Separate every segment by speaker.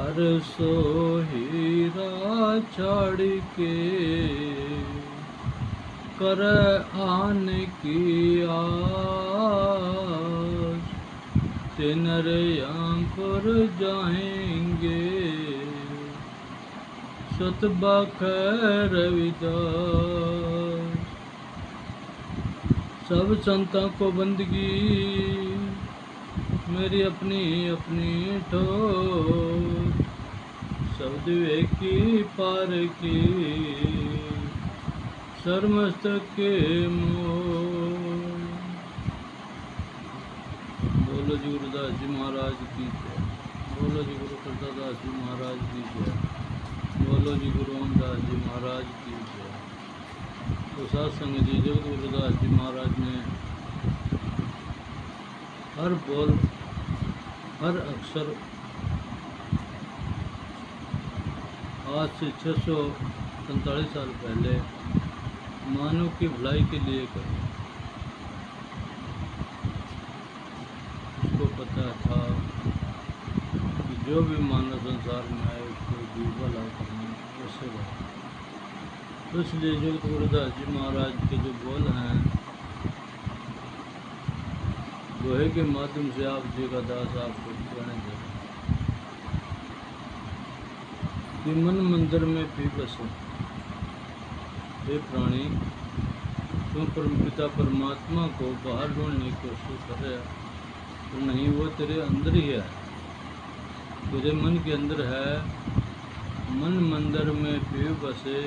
Speaker 1: हर सो हीरा छाड़ के कर आने की आस, तिनरियां पर जाएंगे सतबख रविदास। सब संतों को बंदगी मेरी अपनी अपनी ठोर, शब्द की पार की सरमस्तक के मोर। बोलो जी गुरुदास जी महाराज की जय। बोलो जी गुरु प्रसादास जी महाराज की जय। बोलो जी गुरु रामदास जी महाराज की जय। तो सत्संग जी जगत गुरुदास जी महाराज ने हर बोल हर अक्षर आज से 645 साल पहले मानव की भलाई के लिए करे। उसको पता था कि जो भी मानव संसार में आए उसको जीव भला करना वैसे भला। तो इसलिए जगत गुरुदास जी महाराज के जो बोल हैं दोहे के माध्यम से आप जी का दास आपको कहने दे कि मन मंदिर में भी बसे हे प्राणी, तुम परमपिता परमात्मा को बाहर ढूंढने की कोशिश कर रहे तो नहीं, वो तेरे अंदर ही है, तेरे मन के अंदर है। मन मंदिर में भी बसे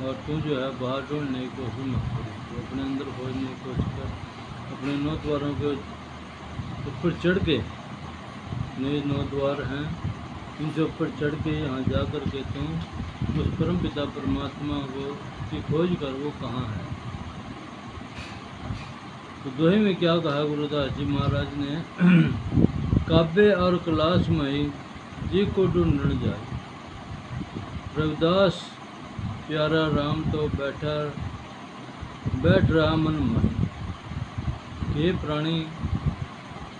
Speaker 1: और तू जो है बाहर ढूंढने की कोशिश मत कर, तो अपने अंदर खोजने की कोशिश कर। अपने 9 द्वारों के ऊपर चढ़ के, ये 9 द्वार हैं, इनसे ऊपर चढ़ के यहाँ जा कर के तुम उस परम पिता परमात्मा को की खोज कर वो कहाँ है। तो दोहे में क्या कहा गुरुदास जी महाराज ने काव्य और कलाश में जी को ढूंढने जाए। रविदास प्यारा राम तो बैठ रहा मन मन। हे प्राणी,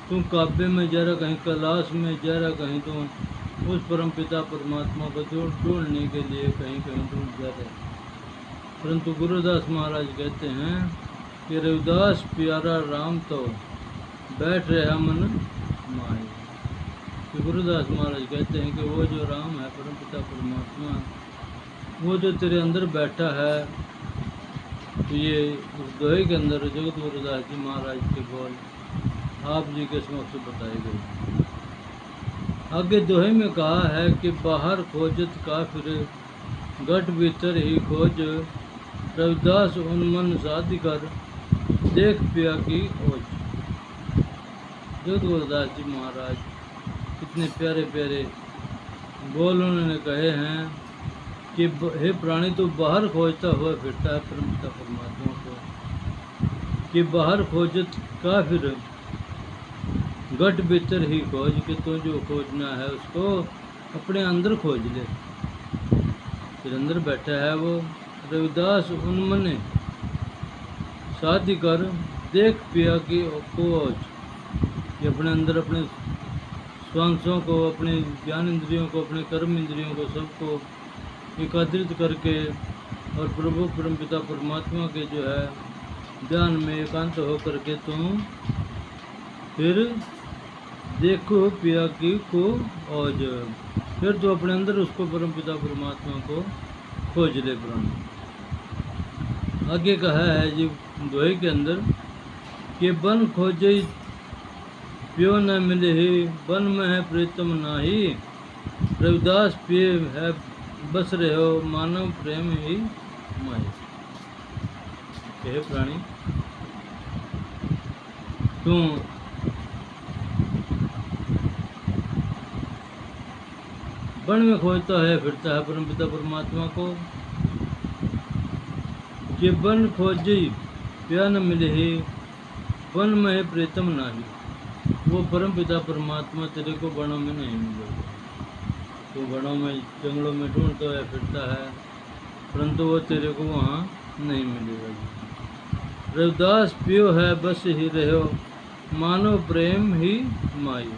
Speaker 1: तुम काव्य में जरा कहीं कलाश में जरा कहीं तुम उस परम पिता परमात्मा को ढूंढने के लिए कहीं कहीं ढूंढ जा रहे। परंतु गुरुदास महाराज कहते हैं कि रविदास प्यारा राम तो बैठ रहा मन माए। कि गुरुदास महाराज कहते हैं कि वो जो राम है परम पिता परमात्मा, वो जो तेरे अंदर बैठा है। तो ये उस दोहे के अंदर जगत गुरुदास जी महाराज के बोल आप जी के समक्ष बताए गए। आगे दोहे में कहा है कि बाहर खोजत काफिर गट भीतर ही खोज, रविदास उन्मन साधि कर देख पिया की ओज। जगत गुरुदास जी महाराज कितने प्यारे प्यारे बोल उन्होंने कहे हैं कि हे प्राणी, तो बाहर खोजता हुआ फिरता है परम पिता परमात्मा को, कि बाहर खोजत काफिर गट भीतर ही खोज, कि तो जो खोजना है उसको अपने अंदर खोज ले। फिर अंदर बैठा है वो रविदास उन्मने साधि कर देख पिया की खोज। कि अपने अंदर अपने स्वांशों को, अपने ज्ञान इंद्रियों को, अपने कर्म इंद्रियों को सबको एकाग्रित करके और प्रभु परमपिता परमात्मा के जो है ध्यान में एकांत होकर के तुम फिर देखो पिया की को ओज। फिर तो अपने अंदर उसको परमपिता परमात्मा को खोज ले प्राणी। आगे कहा है जी दोहे के अंदर कि बन खोजे प्यो न मिले ही, बन में है प्रीतम नाही, रविदास पिए है बस रहे हो मानव प्रेम ही माई। हे प्राणी, तू वन में खोजता है फिरता है परमपिता परमात्मा को, कि वन खोजी प्या न मिले ही, वन में है प्रीतम नाही। वो परमपिता परमात्मा तेरे को वनों में नहीं मिलेगा। तो वनों में जंगलों में ढूंढता है फिरता है, परंतु वो तेरे को वहाँ नहीं मिलेगा। रविदास पियो है बस ही रहो, मानो प्रेम ही माई।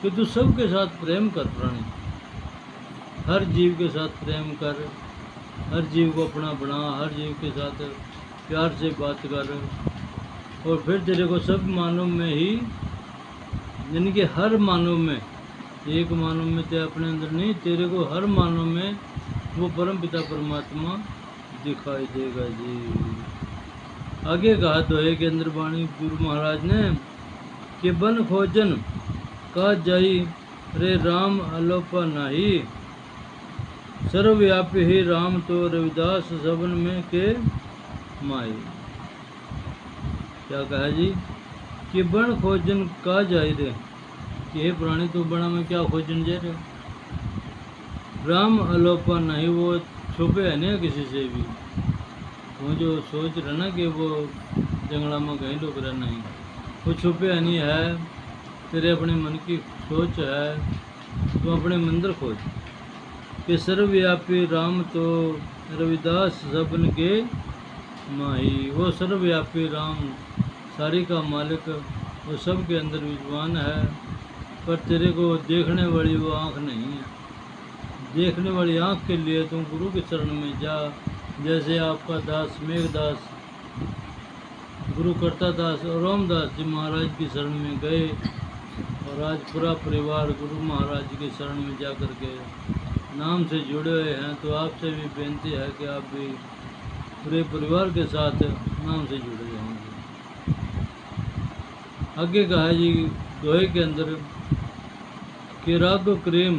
Speaker 1: कि तू सबके साथ प्रेम कर प्राणी, हर जीव के साथ प्रेम कर, हर जीव को अपना बना, हर जीव के साथ प्यार से बात कर, और फिर तेरे को सब मानव में ही, यानी कि हर मानव में, एक मानव में तेरे अपने अंदर नहीं, तेरे को हर मानव में वो परम पिता परमात्मा दिखाई देगा जी। आगे कहा दोहे के अंदर वाणी गुरु महाराज ने कि बन खोजन का जाई रे राम अलोपा नाही, सर्वव्यापी ही राम तो रविदास सबन में के माई। क्या कहा जी कि बन खोजन का जाई रे, कि हे प्राणी तो बना में क्या खोजन जा रहे, राम अलोपा नहीं, वो छुपे है ना किसी से भी, वो जो सोच रहे ना कि वो जंगला में कहीं लोग रह नहीं, वो छुपे नहीं है, तेरे अपने मन की सोच है, तो अपने मंदिर खोज कि सर्वव्यापी राम तो रविदास सबन के माही। वो सर्वव्यापी राम सारी का मालिक, वो सब के अंदर विद्वान है, पर तेरे को देखने वाली वो आँख नहीं है। देखने वाली आँख के लिए तुम गुरु के चरण में जा, जैसे आपका दास मेघदास गुरु करता दास और रामदास जी महाराज की शरण में गए, और आज पूरा परिवार गुरु महाराज जी के शरण में जा कर के नाम से जुड़े हुए हैं। तो आपसे भी बेनती है कि आप भी पूरे परिवार के साथ नाम से जुड़े रहेंगे। आगे कहा जी दोहे के अंदर कि राघव क्रीम,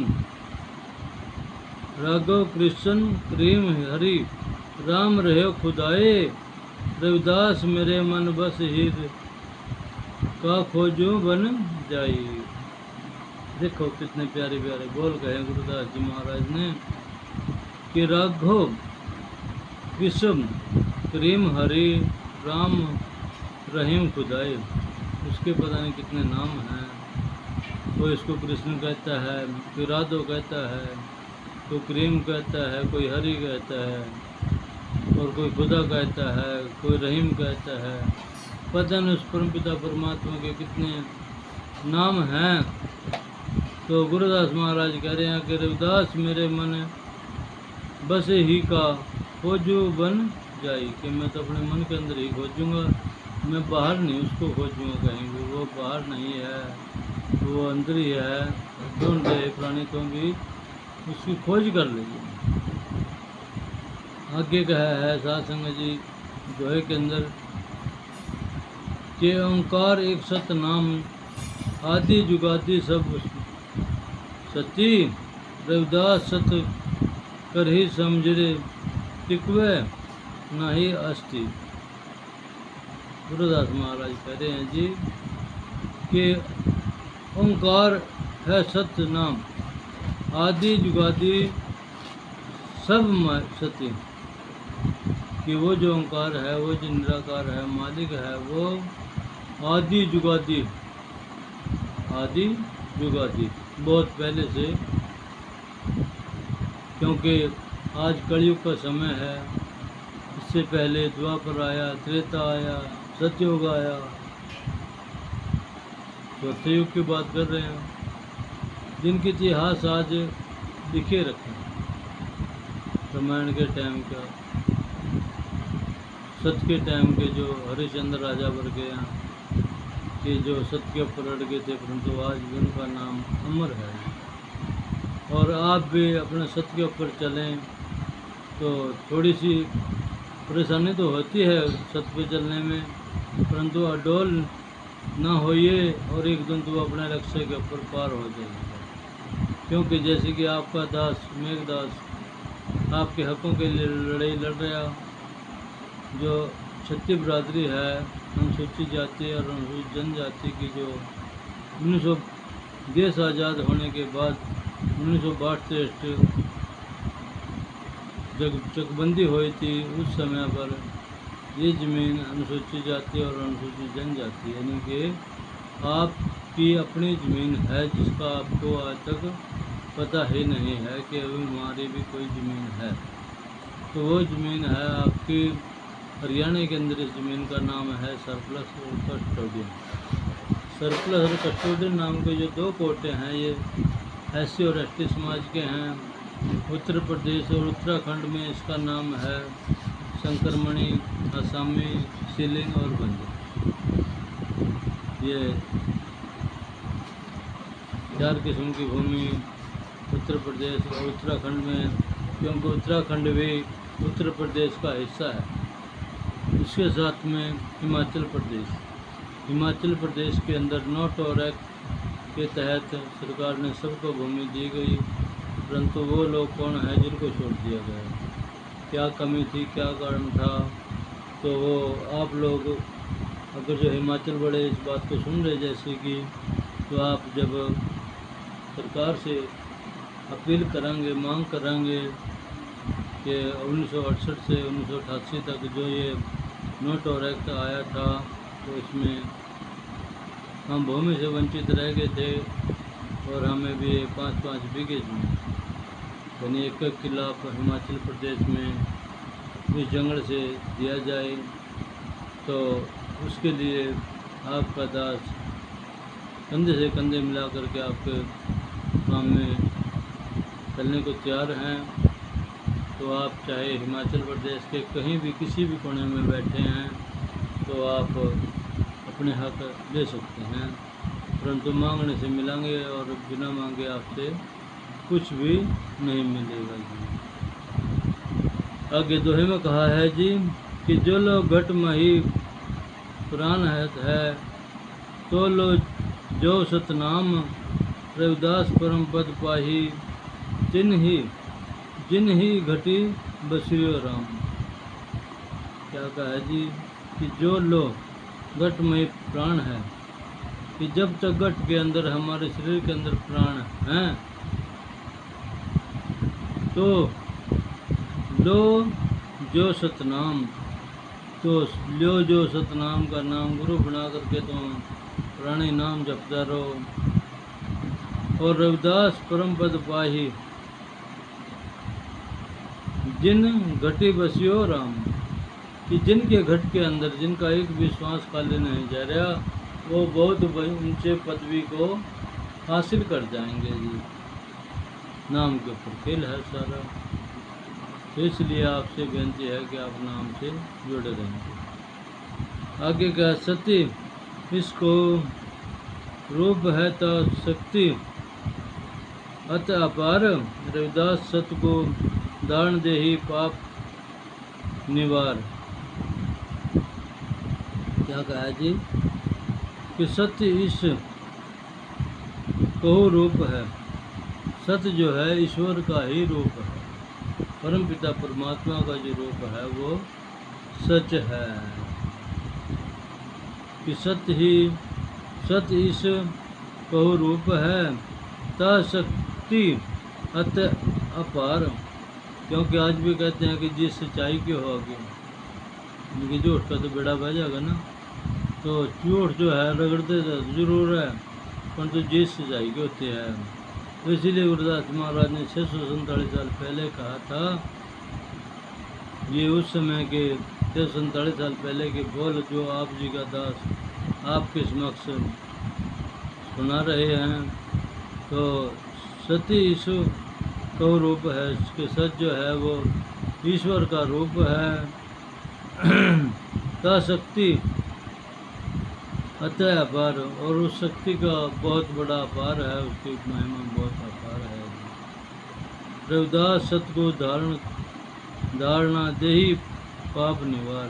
Speaker 1: राघव कृष्ण क्रीम हरि, राम रहे खुदाए, रविदास मेरे मन बस हीर, का खोजो बन जाई। देखो कितने प्यारे प्यारे बोल कहे गुरुदास जी महाराज ने कि राघव कृष्ण क्रीम हरि, राम रहीम खुदाए। उसके पता नहीं कितने नाम हैं, कोई इसको कृष्ण कहता है, कोई राधव कहता है, कोई क्रीम कहता है, कोई हरि कहता है, और कोई खुदा कहता है, कोई रहीम कहता है। पता नहीं उस परम पिता परमात्मा के कितने नाम हैं। तो गुरुदास महाराज कह रहे हैं कि रविदास मेरे मन बस ही का खोजू बन जाई, कि मैं तो अपने मन के अंदर ही खोजूंगा, मैं बाहर नहीं उसको खोजूंगा कहीं भी, वो बाहर नहीं है, वो अंदर ही है। ढूंढ रहे प्राणी तो भी उसकी खोज कर लीजिए। आगे कहा है साध संगत जी दोहे के अंदर कि ओंकार एक सत नाम, आदि जुगादि सब सती, रविदास सत कर ही समझे, टिकवे नहीं अस्थि। गुरुदास महाराज कह रहे हैं जी कि ओंकार है सत्य नाम, आदि जुगादि सब सती, कि वो जो ओंकार है, वो जो निराकार है, मालिक है, वो आदि जुगादि, आदि जुगादि बहुत पहले से, क्योंकि आज कलयुग का समय है, इससे पहले द्वापर आया, त्रेता आया, सतयुग आया, चौथे युग की बात कर रहे हैं, जिनके इतिहास आज लिखे रखे हैं। रामायण के टाइम का, सत्य के टाइम के जो हरिश्चंद्र राजा वर्गे हैं, कि जो सत्य के ऊपर अड़ गए थे, परंतु आज भी उनका नाम अमर है। और आप भी अपने सत्य के ऊपर चलें तो थोड़ी सी परेशानी तो होती है सत्य पे चलने में, परंतु अडोल ना होइए और एकदम तो अपने लक्ष्य के ऊपर पार हो जाएगा। क्योंकि जैसे कि आपका दास मेघदास आपके हकों के लिए लड़ाई लड़ रहा, जो क्षत्रिय बिरादरी है, अनुसूचित जाति और अनुसूचित जनजाति की, जो 1900 देश आज़ाद होने के बाद 1962 जब चकबंदी हुई थी, उस समय पर ये ज़मीन अनुसूचित जाति और अनुसूचित जनजाति, यानी कि आपकी अपनी ज़मीन है जिसका आपको आज तक पता ही नहीं है कि अभी हमारी भी कोई ज़मीन है। तो वो ज़मीन है आपकी हरियाणा के अंदर। इस ज़मीन का नाम है सरप्लस कस्टोडियन। सरप्लस और कस्टोडियन नाम के जो दो कोटे हैं ये SC और ST समाज के हैं। उत्तर प्रदेश और उत्तराखंड में इसका नाम है शंकरमणि, आसामी, सीलिंग और बंजर। ये 4 किस्म की भूमि उत्तर प्रदेश और उत्तराखंड में, क्योंकि उत्तराखंड भी उत्तर प्रदेश का हिस्सा है। इसके साथ में हिमाचल प्रदेश के अंदर नोट और एक्ट के तहत सरकार ने सबको भूमि दी गई, परंतु वो लोग कौन है जिनको छोड़ दिया गया, क्या कमी थी, क्या कारण था। तो वो आप लोग अगर जो हिमाचल वाले इस बात को सुन रहे जैसे कि, तो आप जब सरकार से अपील करेंगे, मांग करेंगे कि 1968 से 1988 तक जो ये नोट और एक्ट आया था, तो इसमें हम भूमि से वंचित रह गए थे और हमें भी 5-5 बीघे में यानी 1-1 किला हिमाचल प्रदेश में इस जंगल से दिया जाए। तो उसके लिए आपका दास कंधे से कंधे मिला करके आपके काम में चलने को तैयार हैं। तो आप चाहे हिमाचल प्रदेश के कहीं भी किसी भी कोने में बैठे हैं तो आप अपने हक ले सकते हैं, परंतु मांगने से मिलेंगे और बिना मांगे आपसे कुछ भी नहीं मिलेगा जी। आगे दोहे में कहा है जी कि जो लो घट मही पुराण है तो लो जो सतनाम, रविदास परम पद पाही, जिन ही घटी बसियो राम। क्या कहा है जी कि जो लो घट में प्राण है, कि जब तक घट के अंदर हमारे शरीर के अंदर प्राण हैं तो लो जो सतनाम, तो लो जो सतनाम का नाम गुरु बना करके तुम पुराने नाम जपता रहो। और रविदास परम पद पाही, जिन घटी बसियो राम, कि जिनके घट के अंदर जिनका एक भी श्वास खाली नहीं जा रहा, वो बहुत ऊंचे पदवी को हासिल कर जाएंगे जी। नाम के ऊपर खेल है सारा, तो इसलिए आपसे बेनती है कि आप नाम से जुड़े रहेंगे। आगे क्या सत्य, इसको रूप है तो शक्ति अत अपार, रविदास सत को दान दे ही पाप निवार। क्या कहा जी कि सत्य इस को रूप है, सत्य जो है ईश्वर का ही रूप है, परमपिता परमात्मा का जो रूप है वो सच है। कि सत्य इस को रूप है ता शक्ति अत अपार। क्योंकि आज भी कहते हैं कि जिस सच्चाई की होगी, लेकिन झूठ का तो बेड़ा बह जाएगा ना। तो झूठ जो है रगड़ते जरूर है, परंतु जिस सच्चाई के होते हैं। तो इसीलिए गुरुदास महाराज ने 647 साल पहले कहा था, ये उस समय के 647 साल पहले के बोल जो आप जी का दास आपके समक्ष सुना रहे हैं। तो सत्य ईश्वर का रूप है, इसके सच जो है वो ईश्वर का रूप है। ता शक्ति अतः अपार, और उस शक्ति का बहुत बड़ा अपार है, उसकी महिमा बहुत अपार है। रविदास सत को धारणा दे ही पाप निवार।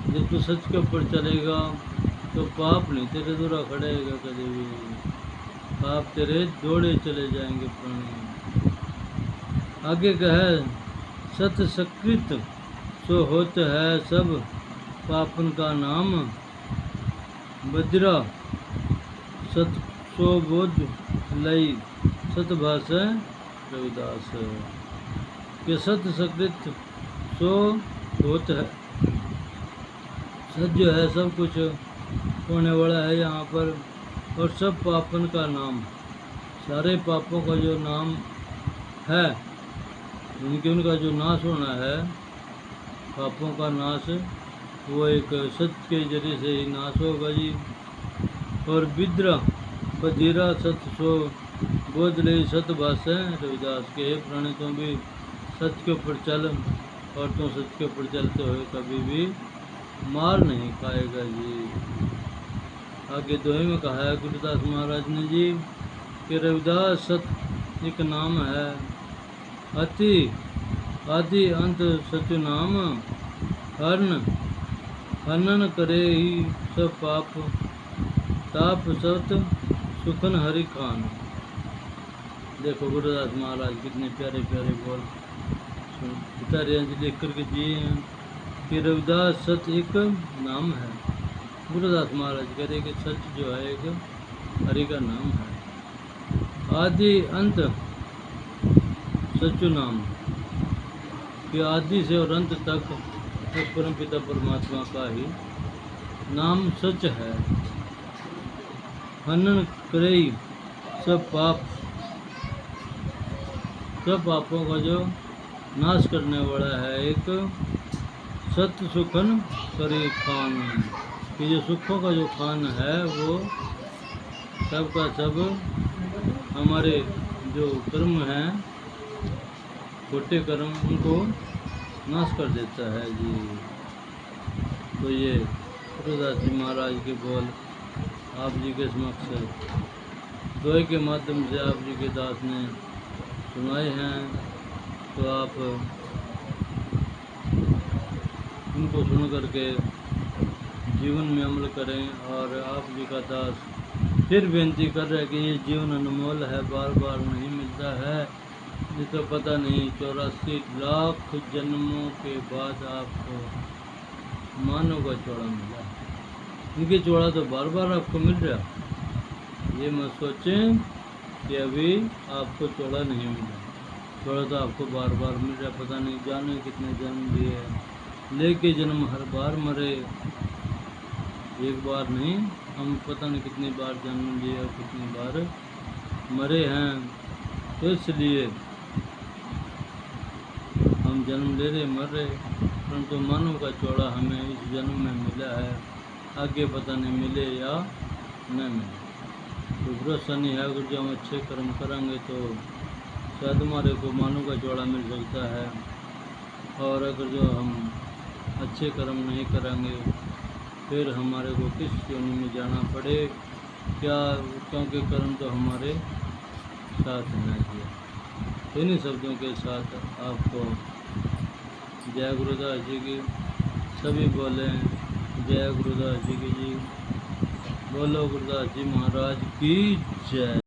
Speaker 1: जब तू सच के ऊपर चलेगा तो पाप नहीं तेरे दूरा खड़ेगा कभी भी, पाप तेरे दौड़े चले जाएंगे प्राणी। आगे कहे सत सकृत सो होत है सब पापन का नाम, बजरा सत सो बोध लई सत भाषा रविदास। के सत सकृत सो होत है, सच जो है सब कुछ होने वाला है यहाँ पर, और सब पापन का नाम, सारे पापों का जो नाम है, उनका जो नाश होना है, पापों का नाश, वो एक सत्य के जरिए से ही नाश होगा जी। और विद्रा बधीरा सत सो बोझ ले सत भाषे। रविदास के हे प्राणी तुम भी सच के ऊपर चल, और तुम सच के ऊपर चलते हुए कभी भी मार नहीं खाएगा जी। आगे दोहे में कहा है गुरुदास महाराज ने जी कि रविदास सत एक नाम है, अति आदि अंत सच नाम, हनन करे ही सब पाप, ताप सत सुखन हरि खान। देखो गुरुदास महाराज कितने प्यारे प्यारे बोल पितारे लिख करके दिए हैं कि रविदास सच एक नाम है। गुरुदास महाराज कह रहे कि सच जो है एक हरि का नाम है। आदि अंत सचु नाम, कि आदि से और अंत तक एक परम पिता परमात्मा का ही नाम सच है। हनन करे सब पाप, सब पापों का जो नाश करने वाला है एक सत्य सुखन करे खान, कि जो सुखों का जो खान है वो सब का सब हमारे जो कर्म हैं छोटे कर्म उनको नाश कर देता है जी। तो ये गुरुदास जी महाराज के बोल आप जी के समक्ष दोहे के माध्यम से आप जी के दास ने सुनाए हैं। तो आप उनको सुन करके जीवन में अमल करें। और आप जी का दास फिर बेनती कर रहे हैं कि ये जीवन अनमोल है, बार बार नहीं मिलता है। ये तो पता नहीं 84 लाख जन्मों के बाद आपको मानव का चौड़ा मिला। इनके चौड़ा तो बार बार आपको मिल रहा। ये मत सोचें कि अभी आपको चौड़ा नहीं मिला, चौड़ा तो आपको बार बार मिल रहा। पता नहीं जाने कितने जन्म लिए, लेके जन्म हर बार मरे, एक बार नहीं, हम पता नहीं कितनी बार जन्म लिए और कितनी बार मरे हैं। तो इसलिए हम जन्म ले रहे मर रहे, परंतु मानव का चौड़ा हमें इस जन्म में मिला है, आगे पता नहीं मिले या न मिले। तो भरोसा नहीं है, अगर जो हम अच्छे कर्म करेंगे तो शायद हमारे को मानव का चौड़ा मिल सकता है। और अगर जो हम अच्छे कर्म नहीं करेंगे फिर हमारे को किस योनि में जाना पड़े क्या, क्योंकि कर्म तो हमारे साथ रहना चाहिए। इन्हीं शब्दों के साथ आपको जय गुरुदास जी की सभी बोले, जय गुरुदास जी की जी, बोलो गुरुदास जी महाराज की जय।